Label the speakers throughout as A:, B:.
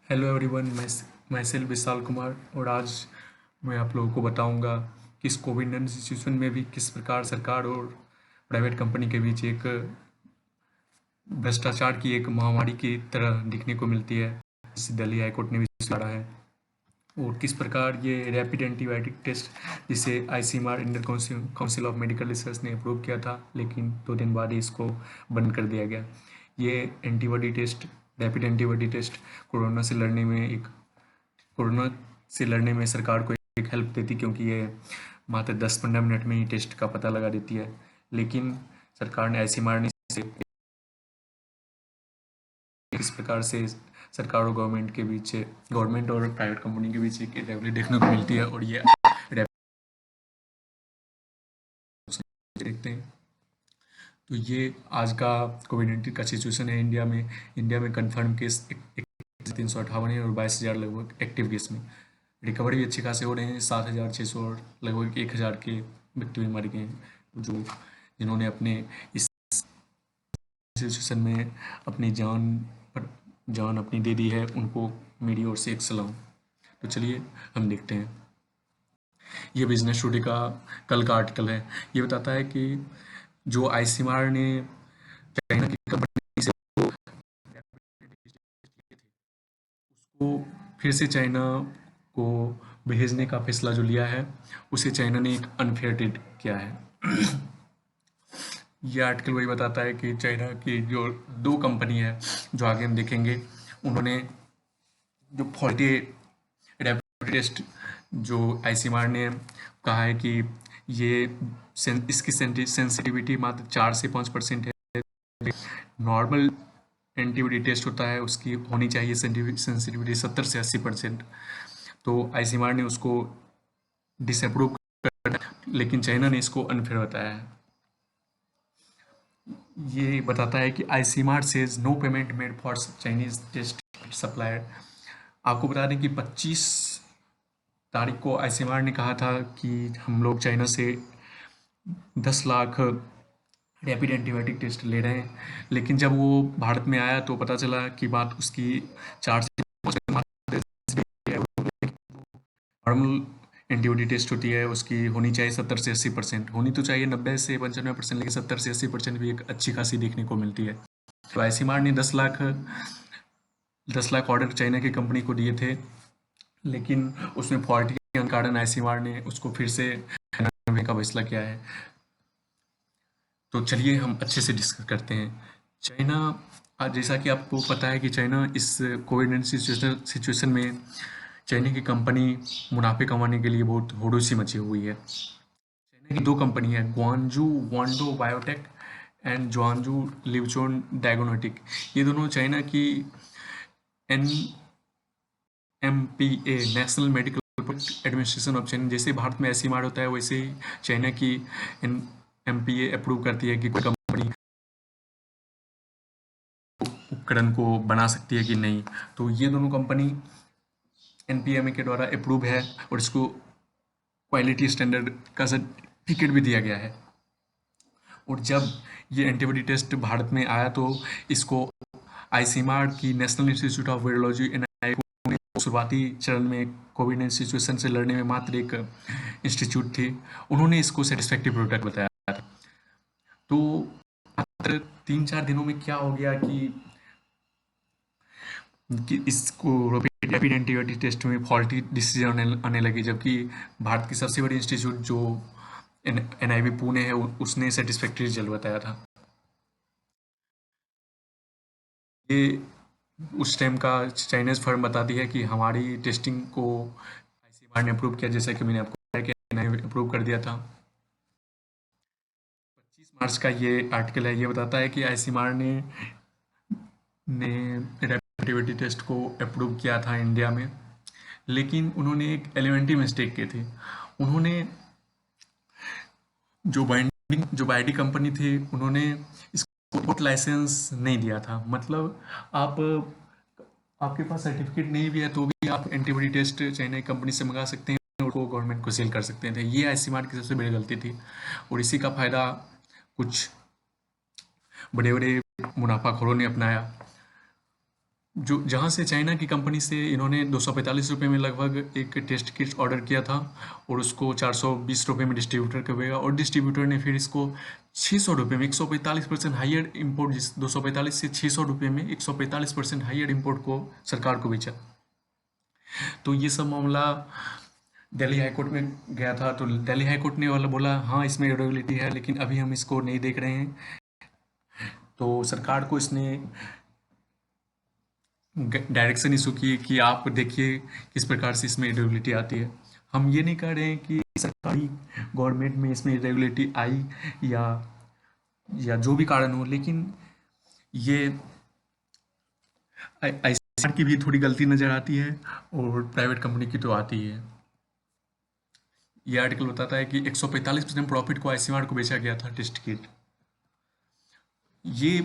A: Hello everyone, मैं self Vishal Kumar. और आज मैं आप लोगों को बताऊंगा कि इस कोविड-19 सिचुएशन में भी किस प्रकार सरकार और प्राइवेट कंपनी के बीच एक भ्रष्टाचार की एक महामारी की तरह दिखने को मिलती है, जिसे दिल्ली हाई कोर्ट ने भी स्वीकारा है। और किस प्रकार ये रैपिड एंटीबायोटिक टेस्ट, जिसे ICMR Indian council of medical research ने अप्रूव किया था, लेकिन 2 दिन बाद ही इसको बंद कर दिया गया। ये antibody test, rapid antibody test corona से लड़ने में सरकार को एक हेल्प देती, क्योंकि ये मात्र 10-15 मिनट में ही टेस्ट का पता लगा देती है। लेकिन सरकार ने ऐसी मारने से इस प्रकार से सरकार और गवर्नमेंट और प्राइवेट कंपनी के बीच एक रिवैलिटी देखने को मिलती है। और ये देखते हैं तो ये आज का कोविड-19 का सिचुएशन है इंडिया में कंफर्म केस 358 है और 22,000 लगभग एक्टिव केस में। रिकवरी भी अच्छी खासे हो रहे हैं, 7,600 और लगभग 1,000 के व्यक्ति भी मर गए हैं, जिन्होंने अपने इस सिचुएशन में अपनी जान अपनी दे दी है। उनको मेरी ओर से एक सलाम। तो चलिए हम देखते हैं। ये बिजनेस टुडे का कल का आर्टिकल है। ये बताता है कि जो आईसीएमआर ने चाइना की कंपनी से उसको फिर से चाइना को भेजने का फैसला जो लिया है, उसे चाइना ने एक अनफेयर ट्रीट किया है। ये आर्टिकल वही बताता है कि चाइना की जो 2 कंपनी है, जो आगे हम देखेंगे, उन्होंने जो फॉल्टी रैपिड टेस्ट, जो आईसीएमआर ने कहा है कि इसकी सेंसिटिविटी मात्र 4 से 5% है। नॉर्मल एंटीबॉडी टेस्ट होता है, उसकी होनी चाहिए सेंसिटिविटी 70 से 80%। तो आईसीएमआर ने उसको डिसअप्रूव कर, लेकिन चाइना ने इसको अनफेयर बताया है। ये बताता है कि ICMR says no payment made for Chinese test supplier. आपको बता दें कि 25 तारीख को आईसीएमआर ने कहा था कि हम लोग चाइना से 10 लाख रैपिड एंटीबायोटिक टेस्ट ले रहे हैं, लेकिन जब वो भारत में आया तो पता चला कि बात उसकी 4 से 5 नॉर्मल एंटीबॉडी टेस्ट होती है, उसकी होनी चाहिए 70 से 80%। होनी तो चाहिए 90 से 95%, लेकिन 70 से 80% भी एक अच्छी खासी देखने को मिलती है। तो आईसीएमआर ने 10 लाख ऑर्डर चाइना की कंपनी को दिए थे, लेकिन उसमें फॉल्ट के कारण आईसीएमआर ने उसको फिर से करने का फैसला किया है। तो चलिए हम अच्छे से डिस्कस करते हैं। चाइना, जैसा कि आपको पता है कि चाइना इस कोविड-19 सिचुएशन में चाइना की कंपनी मुनाफे कमाने के लिए बहुत होड़-सी मची हुई है। चाइना की 2 कंपनी है, ग्वांगजू वांडो बायोटेक एंड ज्वांजू लिवचोन डायग्नोस्टिक। ये दोनों चाइना की NMPA National Medical Administration of China, जैसे भारत में एसीमार होता है, वैसे ही चाइना की एनएमपीए अप्रूव करती है कि कोई कंपनी उपकरण को बना सकती है कि नहीं। तो ये दोनों कंपनी एनपीएमए के द्वारा अप्रूव है और इसको क्वालिटी स्टैंडर्ड का सर्टिफिकेट भी दिया गया है। और जब ये एंटीबॉडी टेस्ट भारत में आया तो इसको आईसीएमआर की national institute of virology NIV ने शुरुआती चरण में कोविड-19 सिचुएशन से लड़ने में मात्र एक इंस्टीट्यूट थी, उन्होंने इसको सेटिस्फैक्टरी प्रोडक्ट बताया था। तो मात्र 3-4 दिनों में क्या हो गया कि इसको रैपिड एंटीबॉडी टेस्ट में फॉल्टी डिसीजन आने लगे, जबकि भारत की सबसे बड़ी इंस्टीट्यूट जो एनआईवी पुणे है, उसने सेटिस्फैक्टरी रिजल्ट बताया था। ये उस टाइम का चाइनीज फर्म बताती है कि हमारी टेस्टिंग को आईसीएमआर ने अप्रूव किया, जैसा कि मैंने आपको बताया कि एनआईवी अप्रूव कर दिया था। 25 मार्च का ये आर्टिकल है। ये बताता है कि आईसीएमआर ने रैपिड एंटीबॉडी टेस्ट को अप्रूव किया था इंडिया में, लेकिन उन्होंने एक एलिमेंट्री मिस्टेक की थी। उन्होंने जो बाइडी कंपनी थी, उन्होंने इसको इम्पोर्ट लाइसेंस नहीं दिया था। मतलब आप आपके पास सर्टिफिकेट नहीं भी है तो भी आप एंटीबॉडी टेस्ट चाइना की कंपनी से मंगा सकते हैं और उसको गवर्नमेंट को सेल कर सकते थे। ये आईसीएमआर की सबसे बड़ी गलती थी और इसी का फायदा कुछ बड़े बड़े मुनाफाखोरों ने अपनाया। जो जहाँ से चाइना की कंपनी से इन्होंने 245 रुपये में लगभग एक टेस्ट किट ऑर्डर किया था और उसको 420 रुपये में डिस्ट्रीब्यूटर को भेजा, और डिस्ट्रीब्यूटर ने फिर इसको 600 रुपये में 145% हाइयर इम्पोर्ट, जिस 245 से 600 रुपये में 145% हाइयर इम्पोर्ट को सरकार को बेचा। तो ये सब मामला दिल्ली हाई कोर्ट में गया था, तो दिल्ली हाई कोर्ट ने वाला बोला हाँ इसमें इरेगुलरिटी है, लेकिन अभी हम इसको नहीं देख रहे हैं। तो सरकार को इसने डायरेक्शन इशू की कि आप देखिए किस प्रकार से इसमें इरेगुलरिटी आती है। हम ये नहीं कह रहे हैं कि सरकारी गवर्नमेंट में इसमें इरेगुलरिटी आई या जो भी कारण हो, लेकिन ये ऐसी की भी थोड़ी गलती नज़र आती है और प्राइवेट कंपनी की तो आती है। ये आर्टिकल बताता है कि 145% प्रॉफिट को आईसीआर को बेचा गया था टेस्ट किट। ये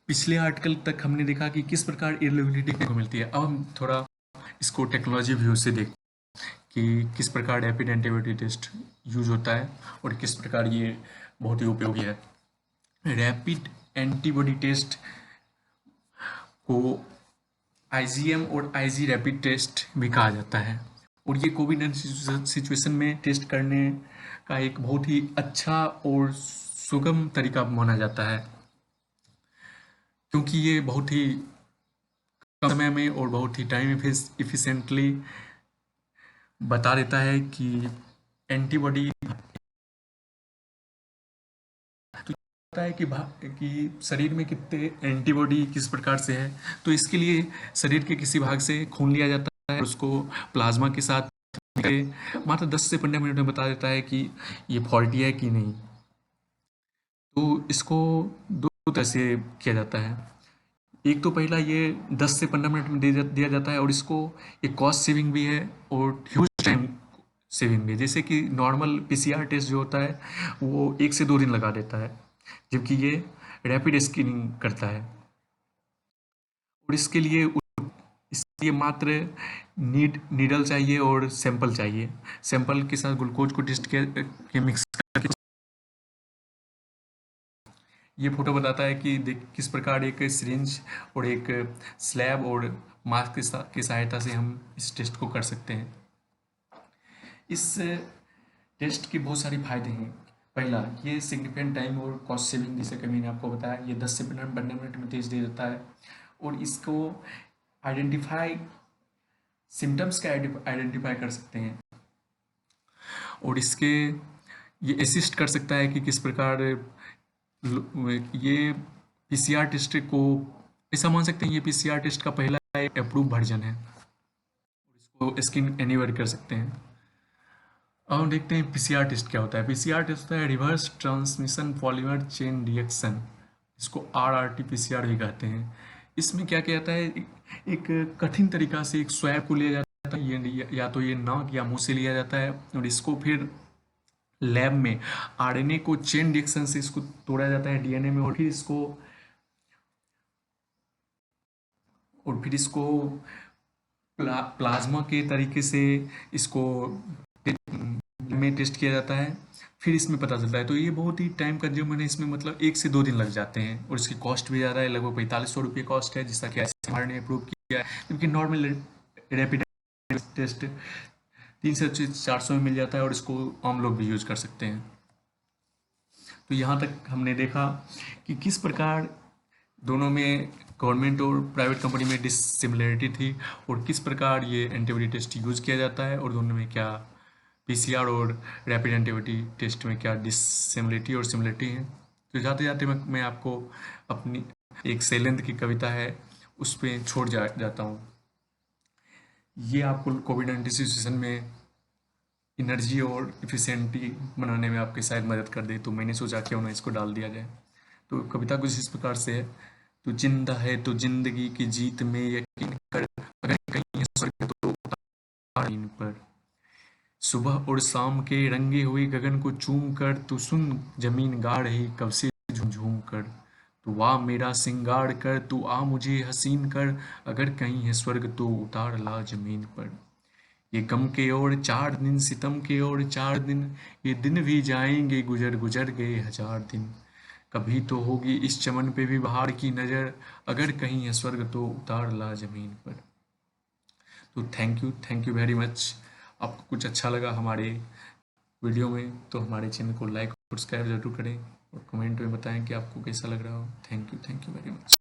A: पिछले आर्टिकल तक हमने देखा कि किस प्रकार इरेगुलरिटी को मिलती है। अब हम थोड़ा इसको टेक्नोलॉजी व्यू से देख कि किस प्रकार रैपिड एंटीबॉडी टेस्ट यूज होता है और किस प्रकार ये बहुत ही उपयोगी है। रैपिड एंटीबॉडी टेस्ट को आईजीएम और आईजी रैपिड टेस्ट भी कहा जाता है, और ये कोविड-19 सिचुएशन में टेस्ट करने का एक बहुत ही अच्छा और सुगम तरीका माना जाता है, क्योंकि ये बहुत ही कम समय में और बहुत ही टाइम इफिशिएंटली बता देता है कि एंटीबॉडी पता है कि शरीर में कितने एंटीबॉडी किस प्रकार से है। तो इसके लिए शरीर के किसी भाग से खून लिया जाता है, उसको प्लाज्मा के साथ मात्र 10 से 15 मिनट में बता देता है कि ये फॉल्टी है कि नहीं। तो इसको दो तरह से किया जाता है। एक तो पहला ये 10 से 15 मिनट में दिया जाता है, और इसको एक कॉस्ट सेविंग भी है और ह्यूज टाइम सेविंग भी है। जैसे कि नॉर्मल पीसीआर टेस्ट जो होता है वो 1 से 2 दिन लगा देता है, जबकि ये रैपिड स्क्रीनिंग करता है। और इसके लिए मात्र नीडल चाहिए और सैंपल चाहिए। सैंपल के साथ ग्लूकोज को टेस्ट के मिक्स करके ये फोटो बताता है कि किस प्रकार एक सिरिंज और एक स्लैब और मास्क की सहायता से हम इस टेस्ट को कर सकते हैं। इस टेस्ट के बहुत सारे फायदे हैं। पहला, ये सिग्निफिकेंट टाइम और कॉस्ट सेविंग, जैसे कि मैंने आपको बताया, ये 10 से 15 मिनट में टेस्ट दे देता है, और इसको आइडेंटिफाई सिम्टम्स का आइडेंटिफाई कर सकते हैं, और ये असिस्ट कर सकता है कि किस प्रकार ये पीसीआर टेस्ट को ऐसा मान सकते हैं ये पीसीआर टेस्ट का पहला अप्रूव वर्जन है, और इसको स्किन एनीवेयर कर सकते हैं। अब हम देखते हैं पीसीआर टेस्ट क्या होता है। पीसीआर टेस्ट होता है reverse transmission polymer chain reaction, इसको आरआरटी पीसीआर भी कहते हैं। इसमें क्या किया जाता है, एक कठिन तरीका से एक स्वैब को लिया जाता है, ये या तो ये नाक या मुंह से लिया जाता है, और इसको फिर लैब में आरएनए को चेन रिएक्शन से इसको तोड़ा जाता है डीएनए में, और फिर इसको प्लाज्मा के तरीके से इसको में टेस्ट किया जाता है, फिर इसमें पता चलता है। तो ये बहुत ही टाइम कंज्यूमर है, इसमें मतलब 1 से 2 दिन लग जाते हैं, और इसकी कॉस्ट भी ज़्यादा है, लगभग 4500 रुपये कॉस्ट है, जिसका कि आईसीएमआर ने अप्रूव किया है। क्योंकि नॉर्मल रैपिड टेस्ट 300 से 400 में मिल जाता है, और इसको आम लोग भी यूज़ कर सकते हैं। तो यहाँ तक हमने देखा कि किस प्रकार दोनों में गवर्नमेंट और प्राइवेट कंपनी में डिसिमिलरिटी थी, और किस प्रकार ये एंटीबॉडी टेस्ट यूज़ किया जाता है, और दोनों में क्या पीसीआर और रैपिड एंटीबॉडी टेस्ट में क्या डिसिमिलरिटी और सिमिलरिटी है। तो जाते जाते मैं आपको अपनी एक शैलेंद्र की कविता है उस पर छोड़ जाता हूँ। ये आपको कोविड-19 सिचुएशन में एनर्जी और इफिशिएंटी बनाने में आपकी शायद मदद कर दे, तो मैंने सोचा क्यों ना इसको डाल दिया जाए। तो कविता कुछ इस प्रकार से है, तू जिंदा है तो जिंदगी की जीत में यकीन कर, अगर कहीं है स्वर्ग तो इन पर। सुबह और शाम के रंगे हुए गगन को चूम कर, तू सुन जमीन गा रही कब से झूम कर। तू वाह मेरा सिंगार कर, तू आ मुझे हसीन कर, अगर कहीं है स्वर्ग तो उतार ला जमीन पर। ये गम के और 4 दिन, सितम के और 4 दिन, ये दिन भी जाएंगे गुजर गुजर गए 1000 दिन। कभी तो होगी इस चमन पे भी बहार की नज़र, अगर कहीं है स्वर्ग तो उतार ला जमीन पर। तो थैंक यू वेरी मच। आपको कुछ अच्छा लगा हमारे वीडियो में तो हमारे चैनल को लाइक और सब्सक्राइब जरूर करें और कमेंट में बताएं कि आपको कैसा लग रहा हो। Thank you very much.